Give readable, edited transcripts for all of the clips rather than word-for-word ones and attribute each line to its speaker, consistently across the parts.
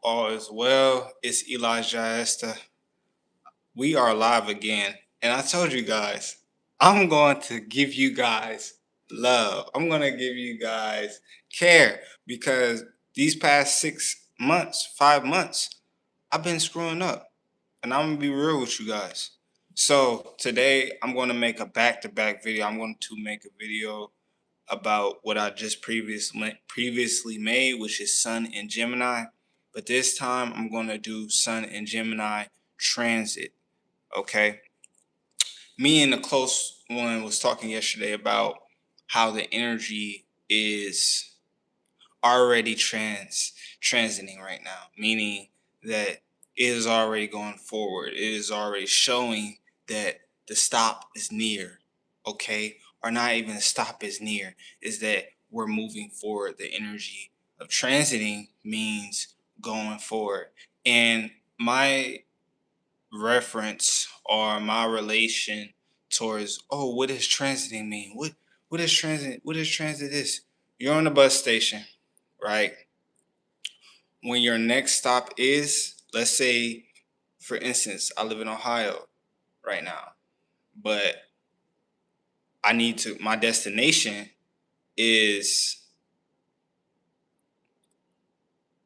Speaker 1: all is well. It's ELI'S.JYESTHA. We are live again. And I told you guys, I'm going to give you guys love. I'm going to give you guys care because these past 6 months, 5 months, I've been screwing up. And I'm going to be real with you guys. So today I'm going to make a back-to-back video. I'm going to make a video about what I just previously made, which is Sun in Gemini. But this time I'm going to do Sun in Gemini transit. Okay. Me and the close one was talking yesterday about how the energy is already transiting right now, meaning that it is already going forward. It is already showing that the stop is near. Okay. Or not even the stop is near, is that we're moving forward. The energy of transiting means going forward. And my reference or my relation towards, oh, what does transiting mean? What is transit this? You're on the bus station, right? When your next stop is, let's say, for instance, I live in Ohio right now, but my destination is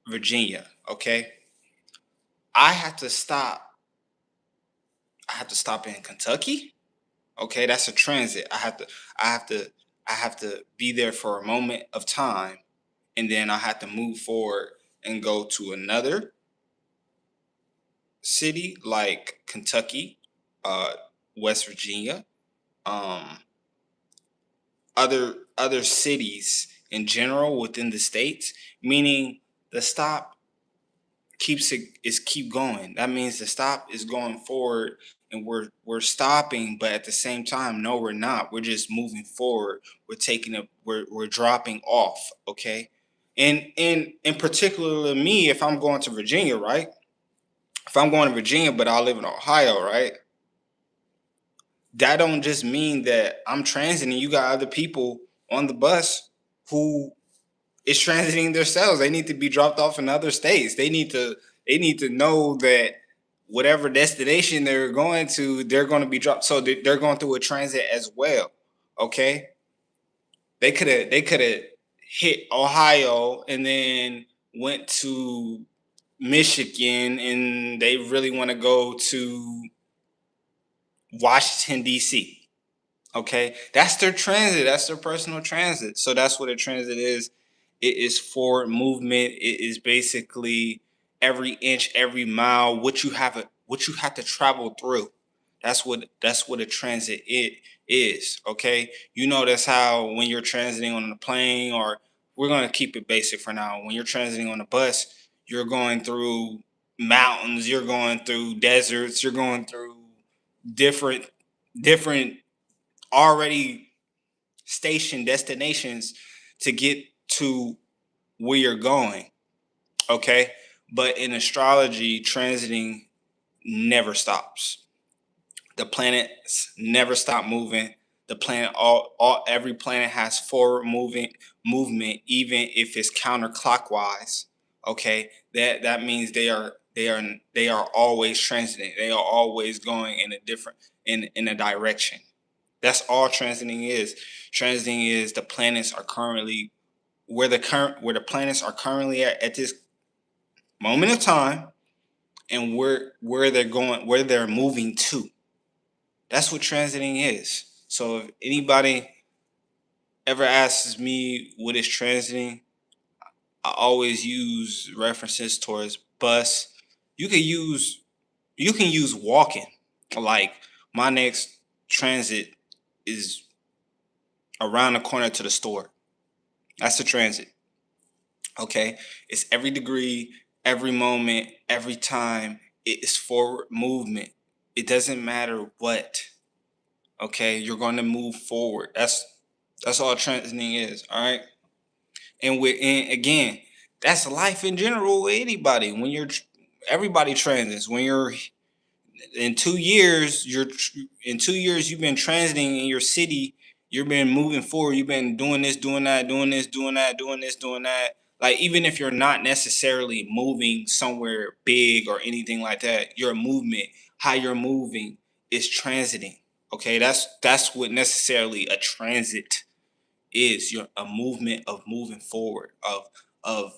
Speaker 1: Virginia, okay? I have to stop in Kentucky. Okay, that's a transit. I have to be there for a moment of time, and then I have to move forward and go to another city like Kentucky, West Virginia, um, other cities in general within the states, meaning the stop keep going. That means the stop is going forward and we're stopping, but at the same time, no, we're not. We're just moving forward. We're dropping off, okay? And in particular me, if I'm going to Virginia, right? If I'm going to Virginia, but I live in Ohio, right? That don't just mean that I'm transiting. You got other people on the bus who is transiting themselves. They need to be dropped off in other states. They need to know that whatever destination they're going to, they're going to be dropped. So they're going through a transit as well. Okay. They could have hit Ohio and then went to Michigan and they really want to go to Washington, D.C. Okay. That's their transit. That's their personal transit. So that's what a transit is. It is forward movement. It is basically every inch, every mile, what you have to travel through. That's what a transit is. Okay. You know, that's how when you're transiting on a plane, or we're gonna keep it basic for now. When you're transiting on a bus, you're going through mountains, you're going through deserts, you're going through different different already stationed destinations to get to where you're going. Okay. But in astrology, transiting never stops. The planets never stop moving. The planet, every planet has forward movement, even if it's counterclockwise. Okay. That means they are always transiting. They are always going in a different in a direction. That's all transiting is. Transiting is the planets are currently where the planets are currently at this moment of time, and where they're going, where they're moving to. That's what transiting is. So if anybody ever asks me what is transiting, I always use references towards bus. You can use walking. Like my next transit is around the corner to the store. That's the transit. Okay. It's every degree, every moment, every time. It is forward movement. It doesn't matter what. Okay. You're going to move forward. That's all transiting is. All right. And again, that's life in general with anybody. Everybody transits. When you're in 2 years, you've been transiting in your city. You've been moving forward. You've been doing this, doing that, doing this, doing that, doing this, doing that. Like, even if you're not necessarily moving somewhere big or anything like that, your movement, how you're moving, is transiting. Okay, that's what necessarily a transit is. You're a movement of moving forward, of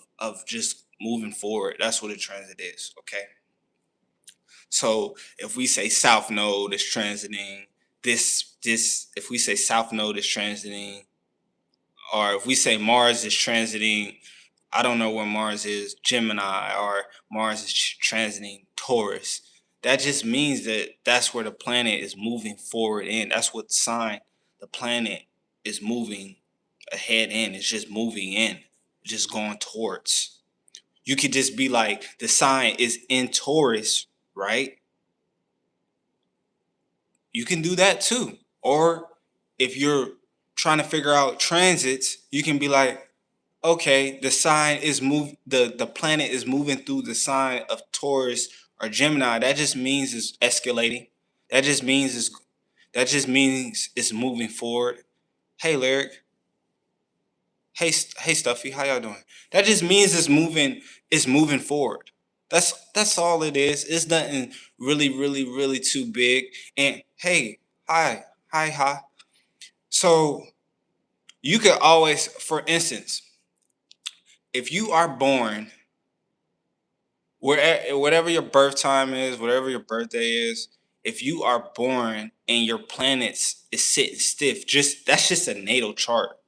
Speaker 1: just moving forward. That's what a transit is. Okay. So if we say South Node is transiting, this if we say South Node is transiting, or if we say Mars is transiting, I don't know where Mars is, Gemini, or Mars is transiting Taurus. That just means that that's where the planet is moving forward in. That's what sign the planet is moving ahead in. It's just moving in, just going towards. You could just be like, the sign is in Taurus, right? You can do that too. Or if you're trying to figure out transits, you can be like, okay, the sign is the planet is moving through the sign of Taurus or Gemini. That just means it's escalating. That just means it's moving forward. Hey, Lyric. Hey, Stuffy. How y'all doing? That just means it's moving forward. That's all it is. It's nothing really, really, really too big. And hey, hi. So you could always, for instance, if you are born whatever your birth time is, whatever your birthday is, if you are born and your planets is sitting stiff, that's just a natal chart,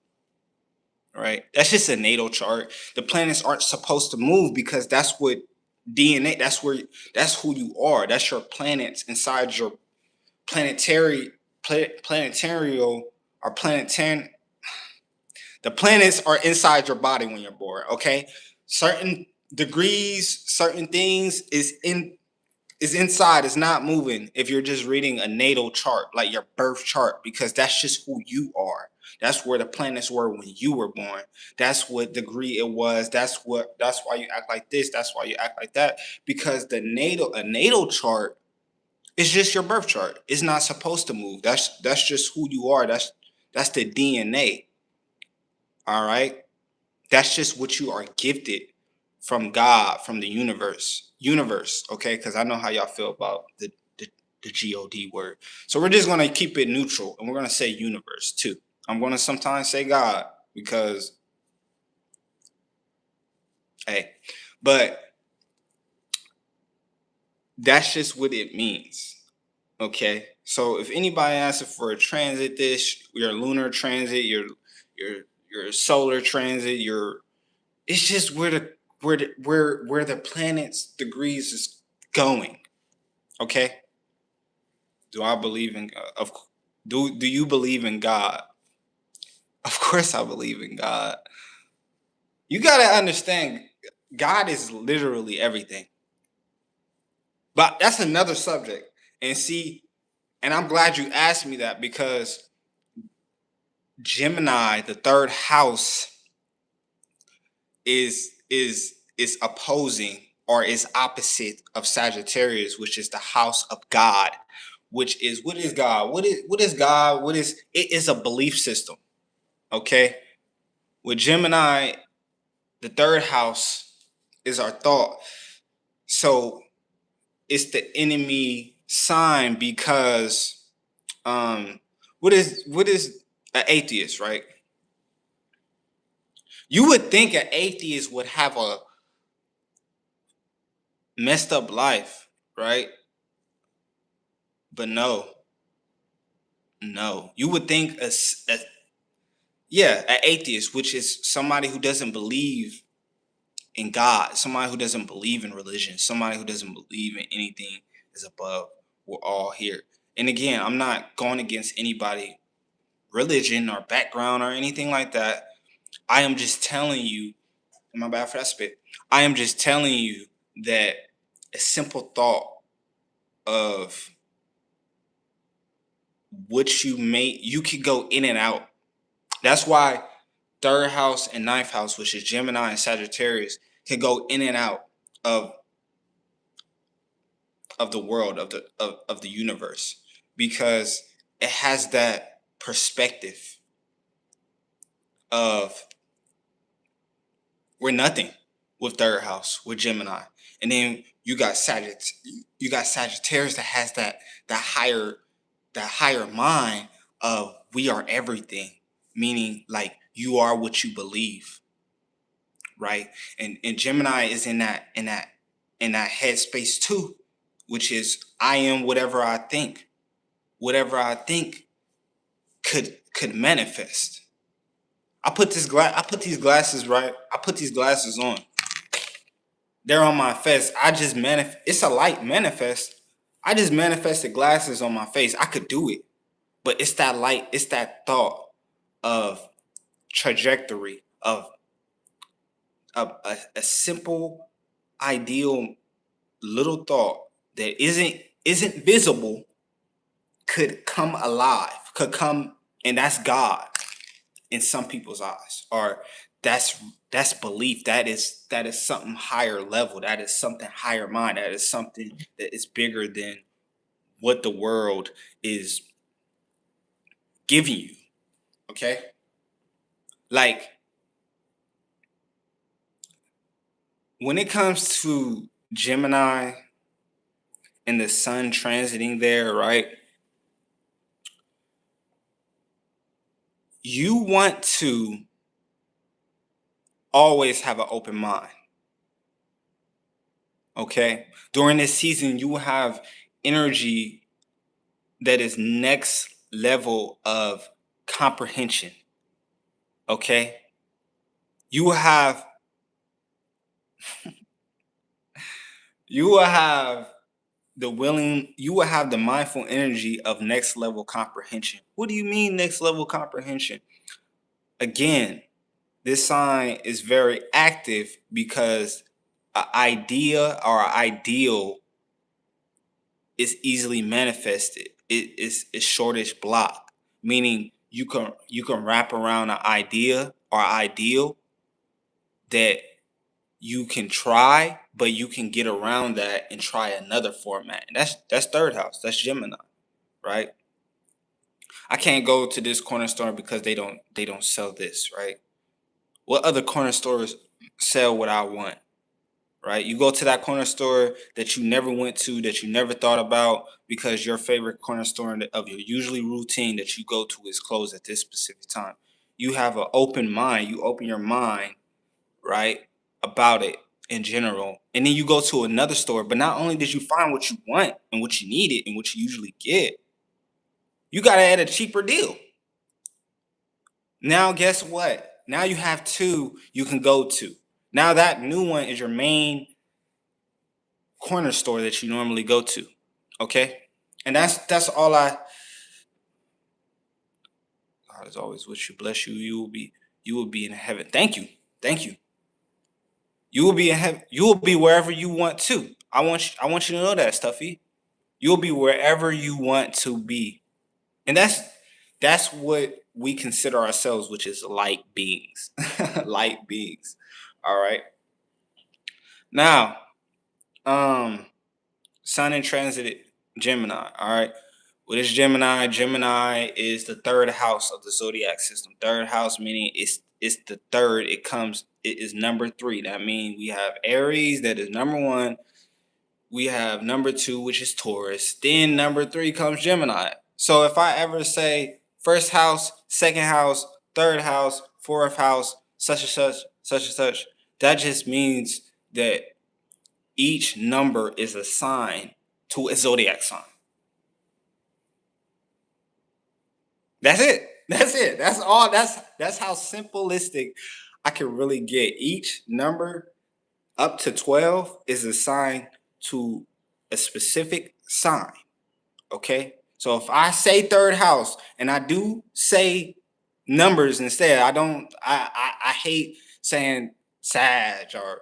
Speaker 1: right? That's just a natal chart. The planets aren't supposed to move because that's what DNA. That's who you are. That's your planets inside your planetarial or planetarian. The planets are inside your body when you're born. Okay, certain degrees, certain things is inside. It's not moving. If you're just reading a natal chart, like your birth chart, because that's just who you are. That's where the planets were when you were born. That's what degree it was. That's why you act like this. That's why you act like that. Because a natal chart is just your birth chart. It's not supposed to move. That's just who you are. That's the DNA. All right. That's just what you are gifted from God, from the universe. Okay, because I know how y'all feel about the God word. So we're just gonna keep it neutral, and we're gonna say universe too. I'm gonna sometimes say God because, hey, but that's just what it means. Okay, so if anybody asks for a transit, your lunar transit, your solar transit, it's just where the planet's degrees is going. Okay. Do I believe in God? Do you believe in God? Of course I believe in God. You gotta understand, God is literally everything. But that's another subject. And see, and I'm glad you asked me that, because Gemini, the third house, is opposing or is opposite of Sagittarius, which is the house of God. Which is, what is God? What is God? It is a belief system. Okay. With Gemini, the third house is our thought. So it's the enemy sign because what is an atheist, right? You would think an atheist would have a messed up life, right? But no. You would think an atheist, which is somebody who doesn't believe in God, somebody who doesn't believe in religion, somebody who doesn't believe in anything is above. We're all here. And again, I'm not going against anybody, religion or background or anything like that. I am just telling you, am I bad for that spit? I am just telling you that a simple thought of what you could go in and out. That's why third house and ninth house, which is Gemini and Sagittarius, can go in and out of the world, of the universe, because it has that perspective of We're nothing with third house, with Gemini. And then you got Sagittarius that has that higher mind of we are everything, meaning like you are what you believe, right? And Gemini is in that headspace too, which is I am whatever I think. Whatever I think could manifest. I put these glasses, right? I put these glasses on. They're on my face. I just it's a light manifest. I just manifested glasses on my face. I could do it. But it's that light, it's that thought of trajectory of a simple, ideal little thought that isn't visible could come alive, could come, and that's God in some people's eyes, or that's belief. That is something higher level. That is something higher mind. That is something that is bigger than what the world is giving you. Okay, like when it comes to Gemini and the sun transiting there, right? You want to always have an open mind. Okay? During this season, you will have energy that is next level of comprehension. Okay? You will have you will have the mindful energy of next level comprehension. What do you mean next level comprehension? Again, this sign is very active because an idea or an ideal is easily manifested. It's shortish block, meaning you can wrap around an idea or ideal that you can try, but you can get around that and try another format. And that's third house. That's Gemini, right? I can't go to this corner store because they don't sell this, right? What other corner stores sell what I want? Right? You go to that corner store that you never went to, that you never thought about, because your favorite corner store of your usually routine that you go to is closed at this specific time. You have an open mind. You open your mind, right, about it in general. And then you go to another store, but not only did you find what you want and what you needed and what you usually get, you got it at a cheaper deal. Now, guess what? Now you have two you can go to. Now that new one is your main corner store that you normally go to. Okay? And that's all God is always with you. Bless you. You will be in heaven. Thank you. Thank you. You will be in heaven. You will be wherever you want to. I want you to know that, Stuffy. You'll be wherever you want to be. And that's what we consider ourselves, which is light beings. Light beings. All right. Now, Sun in transit Gemini. All right. What is Gemini? Gemini is the third house of the zodiac system. Third house meaning it's the third. It is number 3. That means we have Aries, that is number 1. We have number 2, which is Taurus. Then number 3 comes Gemini. So if I ever say first house, second house, third house, fourth house, such and such, such and such, that just means that each number is assigned to a zodiac sign. That's it. That's it. That's all. That's how simplistic I can really get. Each number up to 12 is assigned to a specific sign. Okay? So if I say third house and I do say numbers instead, I hate saying Sag or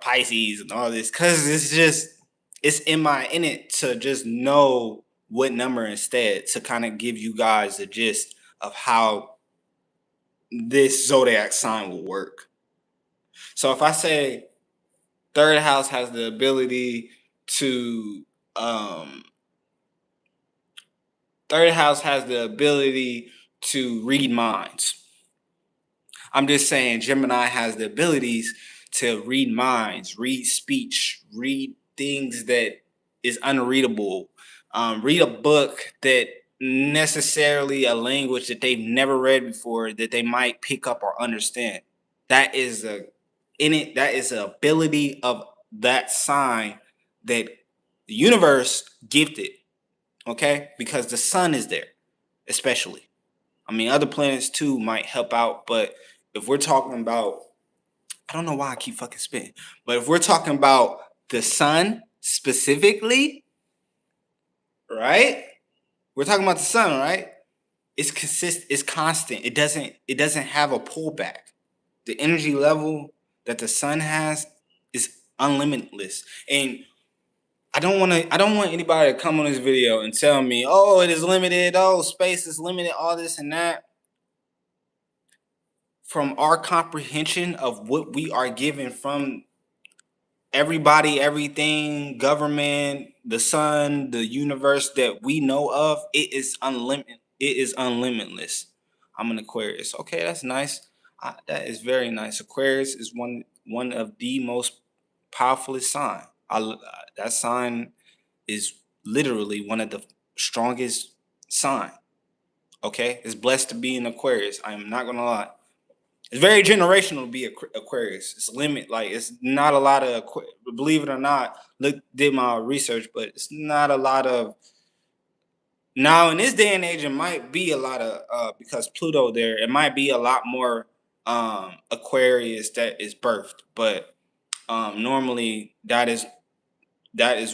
Speaker 1: Pisces and all this, because it's in it to just know what number instead, to kind of give you guys a gist of how this zodiac sign will work. So if I say third house has the ability to read minds. I'm just saying Gemini has the abilities to read minds, read speech, read things that is unreadable, read a book that necessarily a language that they've never read before that they might pick up or understand. That is that is an ability of that sign that the universe gifted, okay? Because the sun is there, especially. I mean, other planets too might help out, but if we're talking about, I don't know why I keep fucking spitting, but if we're talking about the sun specifically, right? We're talking about the sun, right? It's constant. It doesn't have a pullback. The energy level that the sun has is unlimitless. And I don't want anybody to come on this video and tell me, oh, it is limited, oh, space is limited, all this and that. From our comprehension of what we are given from everybody, everything, government, the sun, the universe that we know of, it is unlimited. It is unlimitless. I'm an Aquarius. Okay, that's nice. That is very nice. Aquarius is one of the most powerfulest sign. That sign is literally one of the strongest sign. Okay, it's blessed to be an Aquarius. I am not gonna lie. It's very generational to be Aquarius. It's limit, like it's not a lot of, believe it or not, did my research, but it's not a lot of, now in this day and age, it might be a lot of, because Pluto there, it might be a lot more Aquarius that is birthed, but normally that is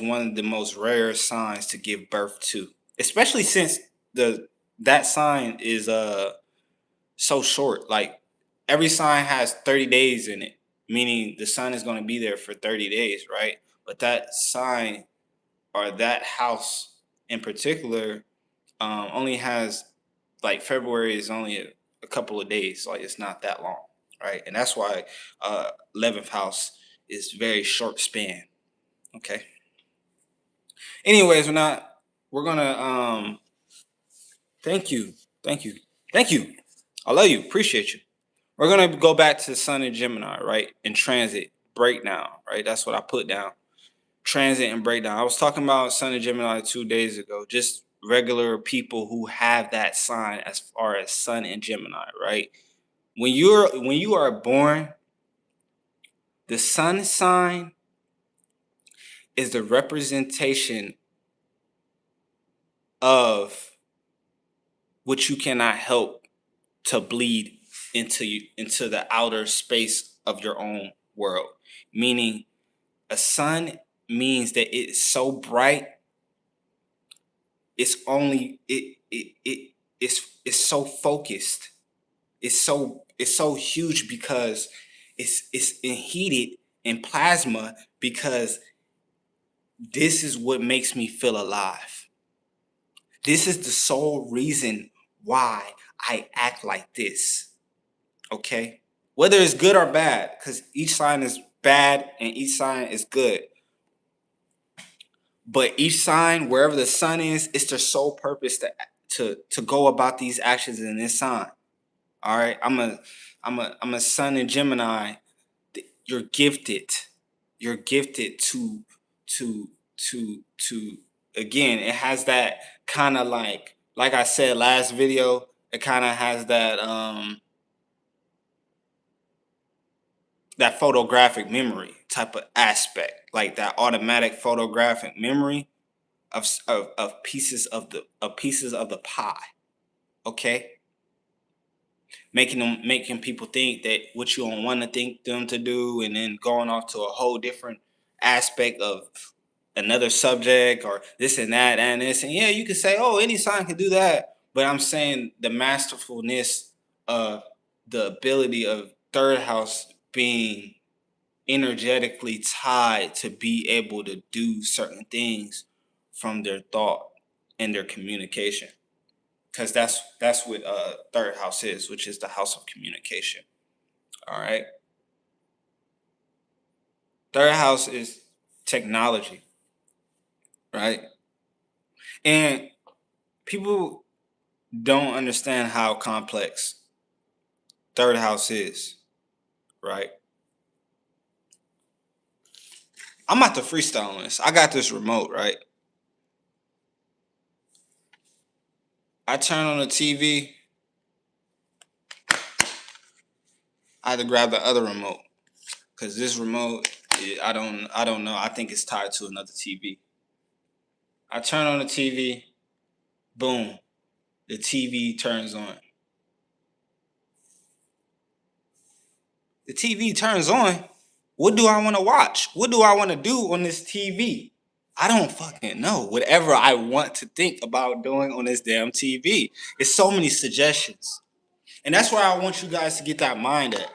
Speaker 1: one of the most rare signs to give birth to, especially since that sign is so short. Like every sign has 30 days in it, meaning the sun is going to be there for 30 days, right? But that sign or that house in particular only has, like, February is only a couple of days, like it's not that long, right? And that's why 11th house is very short span. Okay. Anyways, we're gonna thank you. Thank you. Thank you. I love you. Appreciate you. We're gonna go back to the sun in Gemini, right? And transit breakdown, right? That's what I put down. Transit and breakdown. I was talking about sun in Gemini 2 days ago. Just regular people who have that sign as far as sun in Gemini, right? When you are born, the sun sign is the representation of what you cannot help to bleed into the outer space of your own world. Meaning a sun means that it's so bright, it's only it's so focused, it's so huge because it's heated in plasma, because this is what makes me feel alive. This is the sole reason why I act like this. Okay? Whether it's good or bad, because each sign is bad and each sign is good. But each sign, wherever the sun is, it's their sole purpose to go about these actions in this sign. All right, I'm a sun in Gemini. You're gifted. You're gifted to again. It has that kind of like I said last video. It kind of has that photographic memory type of aspect, like that automatic photographic memory of pieces of the pie. Okay, making people think that what you don't want to think them to do, and then going off to a whole different aspect of another subject or this and that and this. And yeah, you could say, oh, any sign can do that, but I'm saying the masterfulness of the ability of third house being energetically tied to be able to do certain things from their thought and their communication, because that's what third house is, which is the house of communication. All right, third house is technology, right? And people don't understand how complex third house is, right? I'm about to freestyle on this. I got this remote, right? I turn on the TV. I had to grab the other remote because this remote, I don't know. I think it's tied to another TV. I turn on the TV. Boom, the TV turns on. The TV turns on. What do I want to watch? What do I want to do on this TV? I don't fucking know. Whatever I want to think about doing on this damn TV. It's so many suggestions. And that's where I want you guys to get that mind at,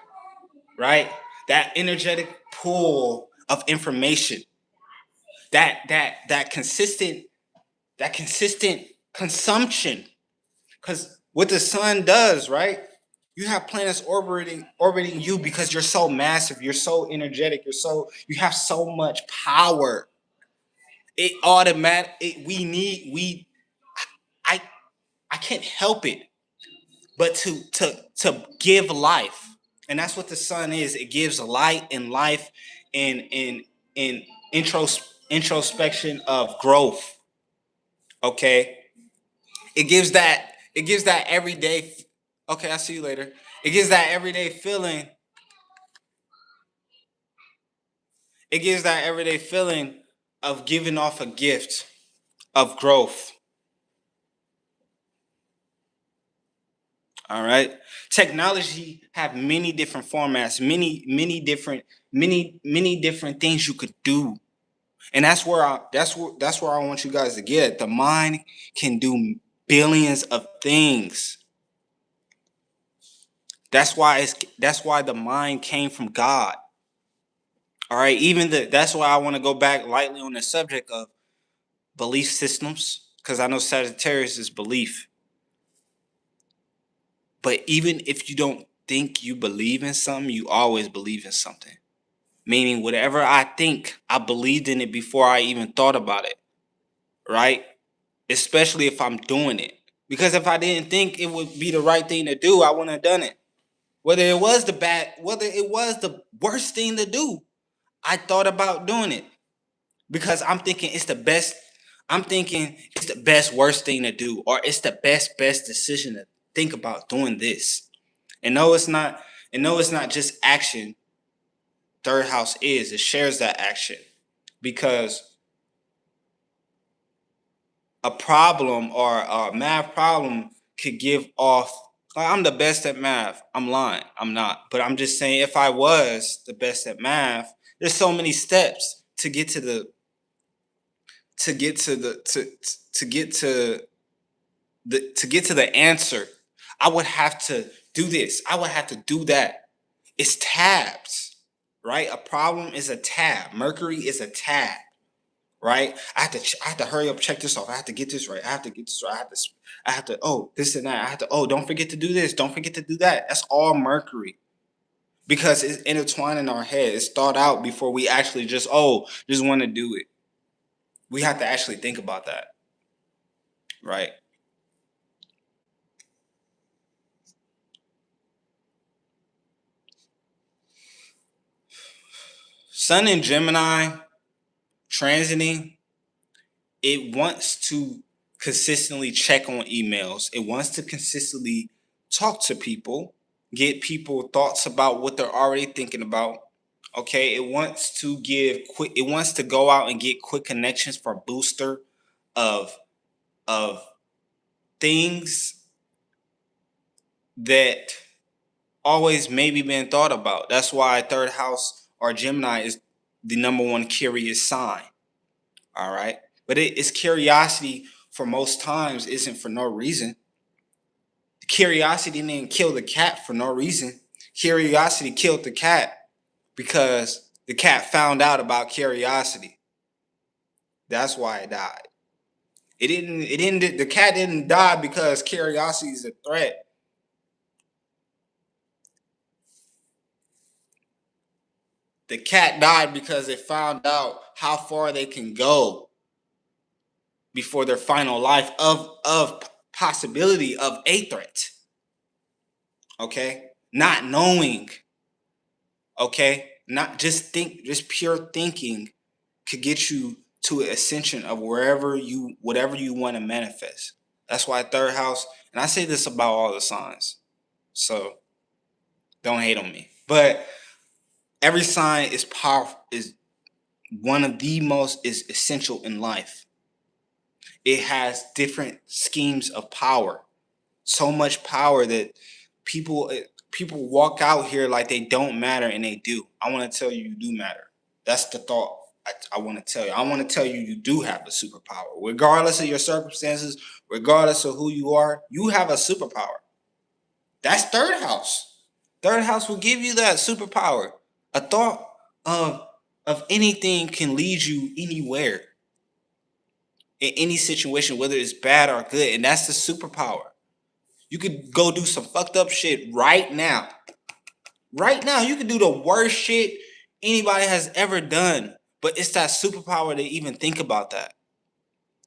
Speaker 1: right? That energetic pool of information. That consistent consumption. Because what the sun does, right? You have planets orbiting you because you're so massive, you're so energetic, you have so much power. It I I can't help it but to give life. And that's what the sun is. It gives light and life and introspection of growth. Okay? It gives that everyday. Okay, I'll see you later. It gives that everyday feeling. It gives that everyday feeling of giving off a gift of growth. All right. Technology have many different formats, many different things you could do. And that's where I want you guys to get. The mind can do billions of things. That's why the mind came from God. All right, that's why I want to go back lightly on the subject of belief systems, because I know Sagittarius is belief. But even if you don't think you believe in something, you always believe in something. Meaning whatever I think, I believed in it before I even thought about it. Right? Especially if I'm doing it. Because if I didn't think it would be the right thing to do, I wouldn't have done it. Whether it was the worst thing to do, I thought about doing it. Because I'm thinking it's the best. I'm thinking it's the best worst thing to do, or it's the best decision to think about doing this. And no, it's not. And no, it's not just action. Third house it shares that action, because a problem or a math problem could give off. Like, I'm the best at math. I'm lying. I'm not. But I'm just saying, if I was the best at math, there's so many steps to get to the to get to the to get to the answer. I would have to do this. I would have to do that. It's tabs, right? A problem is a tab. Mercury is a tab, right? I have to hurry up, check this off. I have to get this right. I have to get this right. I have to this and that. I have to don't forget to do this. Don't forget to do that. That's all Mercury. Because it's intertwined in our head. It's thought out before we actually just want to do it. We have to actually think about that. Right? Sun in Gemini transiting, it wants to consistently check on emails. It wants to consistently talk to people, get people thoughts about what they're already thinking about. Okay, it wants to go out and get quick connections for booster of things that always maybe been thought about. That's why third house or Gemini is the number one curious sign. All right. But it's curiosity for most times isn't for no reason. Curiosity didn't kill the cat for no reason. Curiosity killed the cat because the cat found out about curiosity. That's why it died. The cat didn't die because curiosity is a threat. The cat died because it found out how far they can go before their final life of possibility of a threat. Okay? not knowing, okay? Not just pure thinking could get you to an ascension of whatever you want to manifest. That's why third house, and I say this about all the signs, so don't hate on me. But every sign is powerful, is one of the most is essential in life. It has different schemes of power. So much power that people walk out here like they don't matter, and they do. I want to tell you, you do matter. That's the thought I want to tell you. I want to tell you, you do have a superpower. Regardless of your circumstances, regardless of who you are, you have a superpower. That's third house. Third house will give you that superpower. A thought of anything can lead you anywhere in any situation, whether it's bad or good, and that's the superpower. You could go do some fucked up shit right now. Right now, you could do the worst shit anybody has ever done, but it's that superpower to even think about that.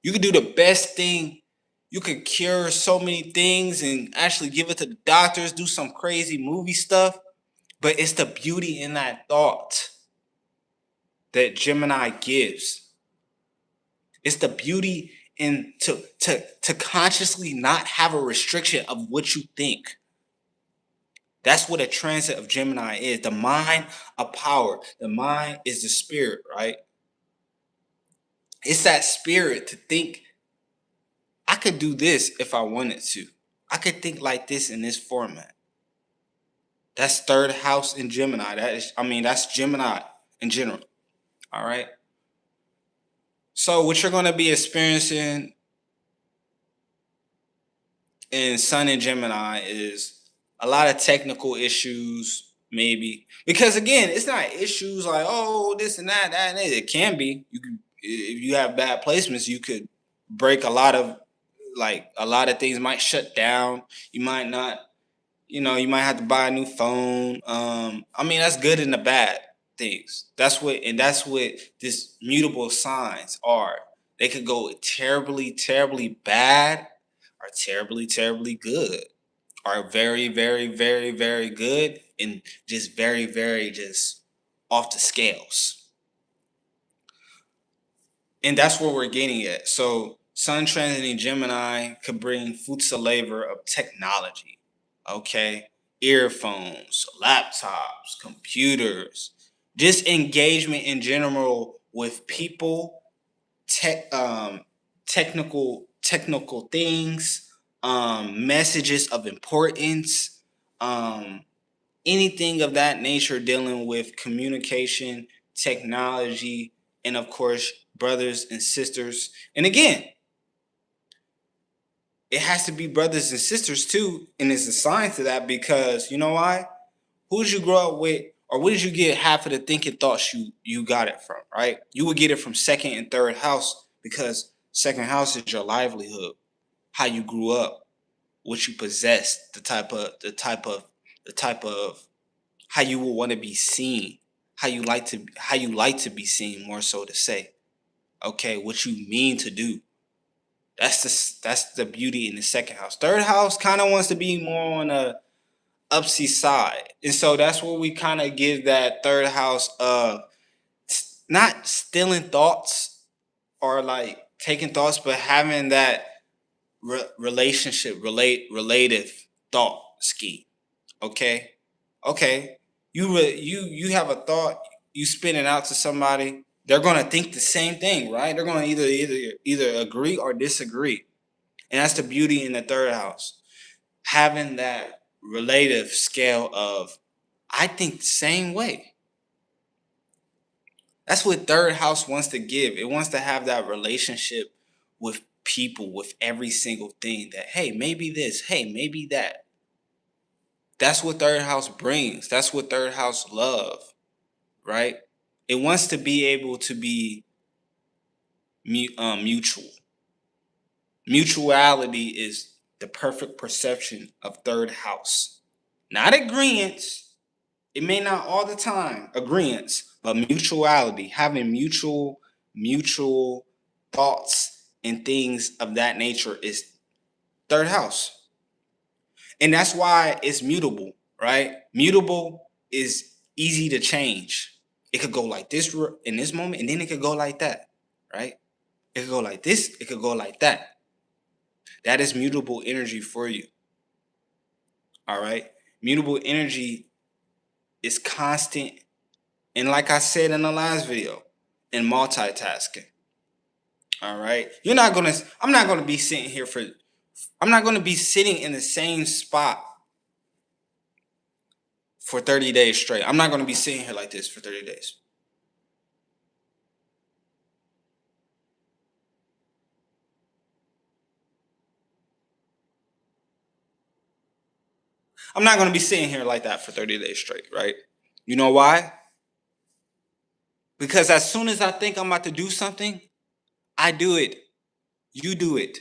Speaker 1: You could do the best thing. You could cure so many things and actually give it to the doctors, do some crazy movie stuff, but it's the beauty in that thought that Gemini gives. It's the beauty in to consciously not have a restriction of what you think. That's what a transit of Gemini is. The mind of power. The mind is the spirit, right? It's that spirit to think, I could do this if I wanted to. I could think like this in this format. That's third house in Gemini. That's Gemini in general. All right. So what you're going to be experiencing in Sun and Gemini is a lot of technical issues, maybe, because again, it's not issues like, oh, this and that and that. It can be. You can, if you have bad placements, you could break a lot of things might shut down. You might not, you might have to buy a new phone. That's good and the bad things. That's what this mutable signs are. They could go terribly, terribly bad, or terribly, terribly good, or very, very, very, very good, and just very, very just off the scales. And that's where we're getting at. So Sun transiting Gemini could bring fruits of labor of technology. Okay. Earphones, laptops, computers, just engagement in general with people, technical things, messages of importance, anything of that nature dealing with communication, technology, and of course, brothers and sisters. And again, it has to be brothers and sisters too, and it's assigned to that because you know why? Who did you grow up with, or where did you get half of the thinking thoughts you got it from, right? You would get it from second and third house, because second house is your livelihood, how you grew up, what you possessed, the type of how you would want to be seen, how you like to be seen, more so to say. Okay, what you mean to do. That's the beauty in the second house. Third house kind of wants to be more on a upsy side. And so that's where we kind of give that third house of not stealing thoughts or like taking thoughts, but having that relative thought scheme. Okay. You have a thought, you spin it out to somebody, they're going to think the same thing, right? They're going to either agree or disagree. And that's the beauty in the third house. Having that relative scale of, I think the same way. That's what third house wants to give. It wants to have that relationship with people, with every single thing, that, hey, maybe this, hey, maybe that. That's what third house brings. That's what third house love, right? It wants to be able to be mutual. Mutuality is the perfect perception of third house. Not agreements. It may not all the time agreements, but mutuality, having mutual thoughts and things of that nature is third house. And that's why it's mutable. right? Mutable is easy to change. It could go like this in this moment, and then it could go like that, right? It could go like this, it could go like that. That is mutable energy for you. All right? Mutable energy is constant, and like I said in the last video, in multitasking. All right? I'm not gonna be sitting here I'm not gonna be sitting in the same spot for 30 days straight. I'm not gonna be sitting here like this for 30 days. I'm not going to be sitting here like that for 30 days straight, right? You know why? Because as soon as I think I'm about to do something, I do it. You do it.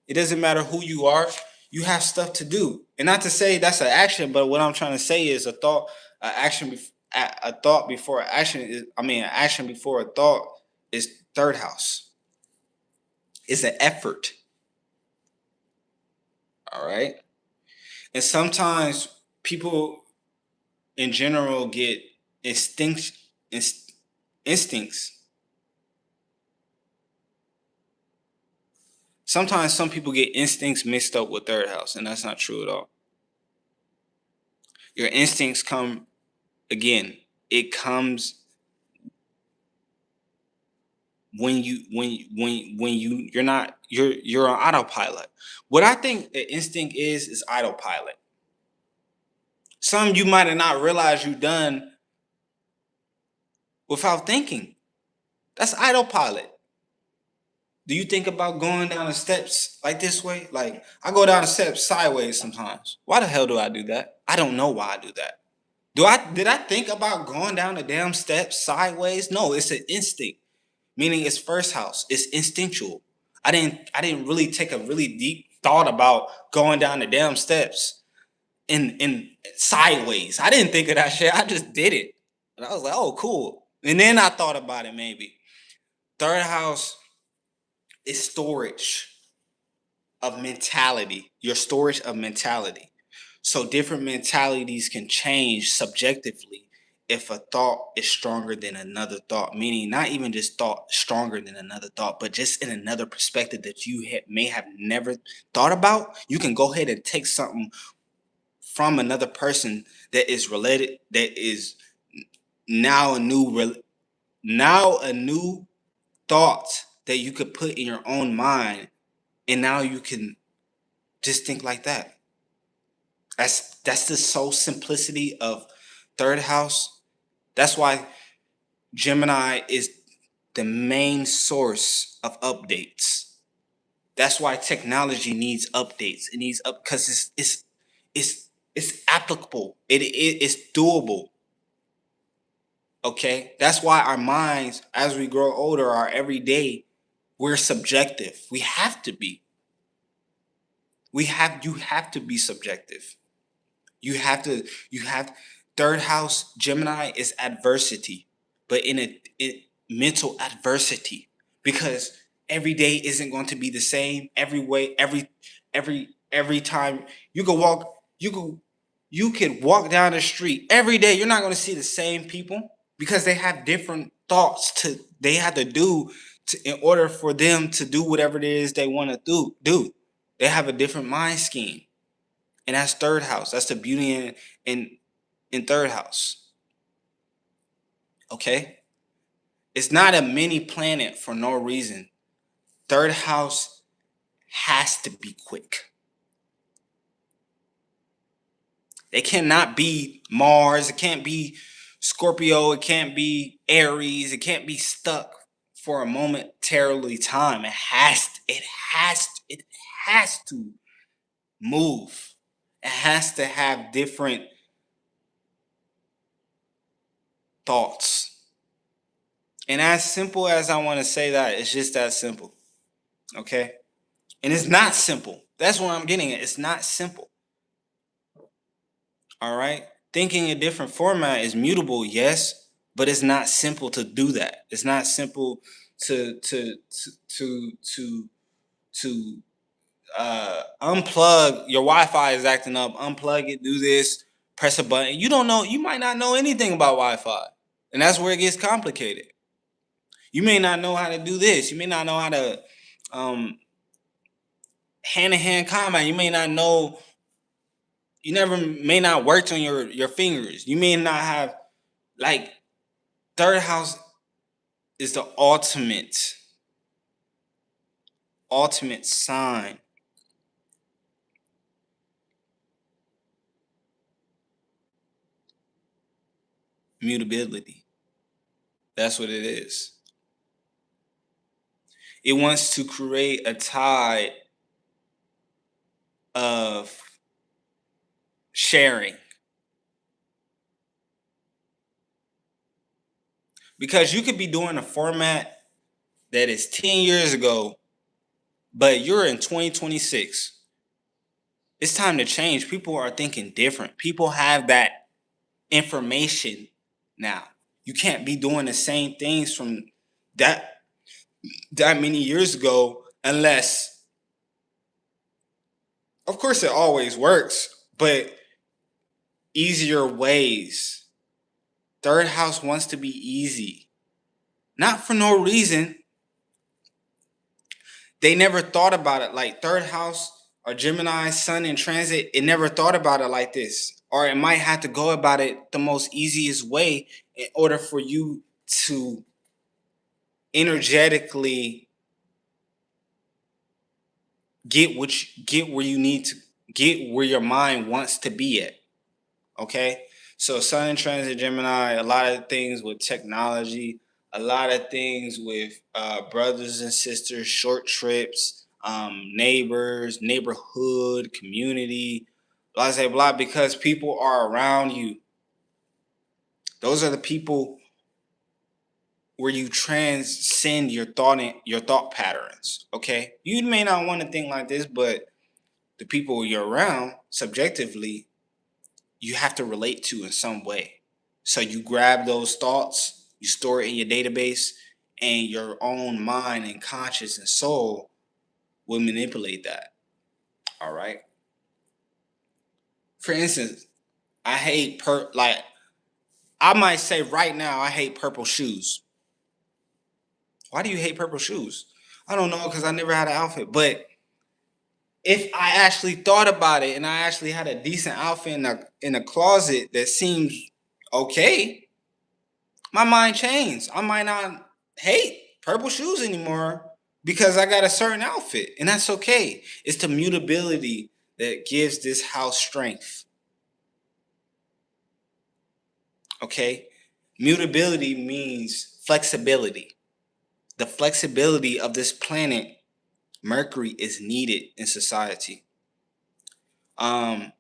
Speaker 1: It doesn't matter who you are. You have stuff to do. And not to say that's an action, but what I'm trying to say is a thought, a thought before action is, an action before a thought is third house. It's an effort. All right. And sometimes people in general get instincts. Sometimes some people get instincts mixed up with third house, and that's not true at all. Your instincts come, again, it comes when you're on autopilot. What I think the instinct is autopilot. Some you might have not realized you done without thinking. That's autopilot. Do you think about going down the steps like this way? Like, I go down the steps sideways sometimes. Why the hell do I do that? I don't know why I do that. Did I think about going down the damn steps sideways? No, it's an instinct. Meaning it's first house. It's instinctual. I didn't really take a really deep thought about going down the damn steps in sideways. I didn't think of that shit. I just did it. And I was like, oh, cool. And then I thought about it maybe. Third house is storage of mentality. Your storage of mentality. So different mentalities can change subjectively if a thought is stronger than another thought, meaning not even just thought stronger than another thought, but just in another perspective that you may have never thought about. You can go ahead and take something from another person that is related, that is now a new thought that you could put in your own mind, and now you can just think like that. That's the sole simplicity of third house. That's why Gemini is the main source of updates. That's why technology needs updates. It needs up because it's applicable. It's doable. Okay, that's why our minds, as we grow older, are every day we're subjective. We have to be. You have to be subjective. You have third house Gemini is adversity, but in mental adversity, because every day isn't going to be the same. Every time you could walk down the street every day. You're not going to see the same people because they have different thoughts they have to do in order for them to do whatever it is they want to do. They have a different mind scheme. And that's third house. That's the beauty in third house. Okay? It's not a mini planet for no reason. Third house has to be quick. It cannot be Mars. It can't be Scorpio. It can't be Aries. It can't be stuck for a momentarily time. It has to move. It has to have different thoughts. And as simple as I want to say that, it's just that simple. Okay? And it's not simple. That's what I'm getting at. It's not simple. All right? Thinking a different format is mutable, yes, but it's not simple to do that. It's not simple to unplug. Your Wi-Fi is acting up. Unplug it, do this, press a button. You don't know. You might not know anything about Wi-Fi, and that's where it gets complicated. You may not know how to do this. You may not know how to hand-to-hand combat. You may not know. You never may not worked on your fingers. You may not have, like, third house is the ultimate sign. Mutability. That's what it is. It wants to create a tide of sharing. Because you could be doing a format that is 10 years ago, but you're in 2026. It's time to change. People are thinking different. People have that information now. You can't be doing the same things from that many years ago unless, of course, it always works, but easier ways. Third house wants to be easy. Not for no reason. They never thought about it like third house or Gemini, Sun in transit. It never thought about it like this. Or it might have to go about it the most easiest way in order for you to energetically get where you need to get, where your mind wants to be at. Okay? So Sun in transit Gemini, a lot of things with technology, a lot of things with brothers and sisters, short trips, neighbors, neighborhood, community, blah, blah, blah, because people are around you. Those are the people where you transcend your thought patterns. Okay? You may not want to think like this, but the people you're around, subjectively, you have to relate to in some way. So you grab those thoughts, you store it in your database, and your own mind and conscious and soul will manipulate that. All right. For instance, I hate I might say right now I hate purple shoes. Why do you hate purple shoes? I don't know, because I never had an outfit. But if I actually thought about it and I actually had a decent outfit in a closet that seems okay, my mind changed. I might not hate purple shoes anymore because I got a certain outfit, and that's okay. It's the mutability that gives this house strength. Okay? Mutability means flexibility. The flexibility of this planet, Mercury, is needed in society. You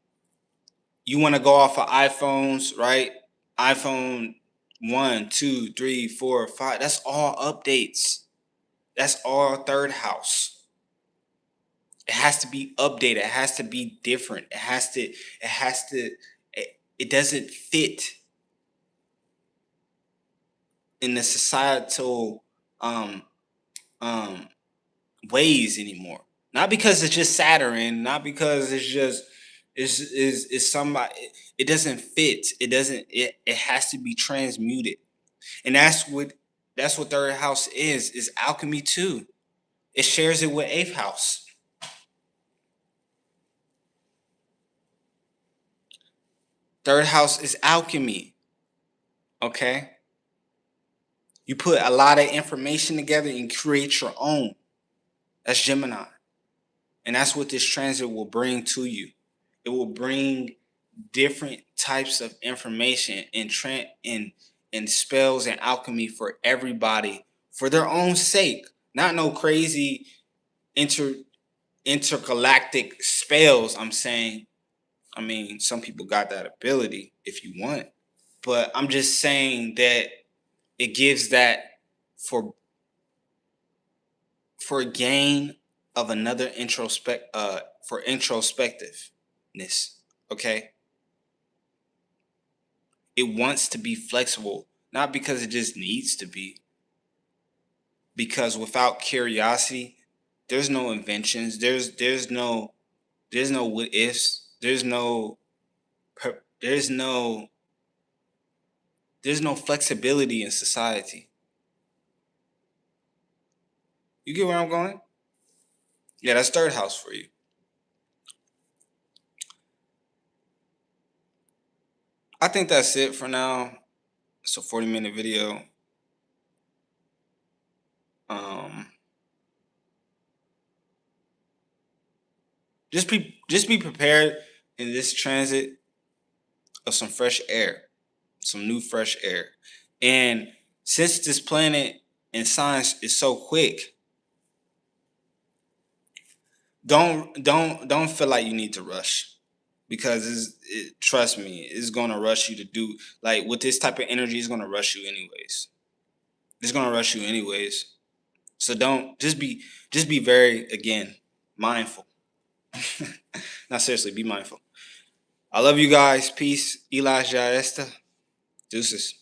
Speaker 1: want to go off of iPhones, right? iPhone 1, 2, 3, 4, 5. That's all updates. That's all third house. It has to be updated. It has to be different. It doesn't fit in the societal ways anymore. Not because it's just Saturn, not because it's just is somebody. It doesn't fit. It has to be transmuted. And that's what third house is alchemy too. It shares it with eighth house. Third house is alchemy. Okay? You put a lot of information together and create your own. That's Gemini. And that's what this transit will bring to you. It will bring different types of information and spells and alchemy for everybody for their own sake. Not no crazy intergalactic spells, I'm saying. I mean, some people got that ability if you want it. But I'm just saying that it gives that for gain of another for introspectiveness. Okay? It wants to be flexible, not because it just needs to be. Because without curiosity, there's no inventions. There's no what ifs. There's no there's no flexibility in society. You get where I'm going? Yeah, that's third house for you. I think that's it for now. It's a 40-minute video. Just be prepared in this transit of some fresh air, some new fresh air. And since this planet in science is so quick, don't feel like you need to rush, because trust me, it's gonna rush you to do, like, with this type of energy, it's gonna rush you anyways. It's gonna rush you anyways. So don't just be very, again, mindful. Not seriously, be mindful. I love you guys. Peace. ELI'S.JYESTHA. Deuces.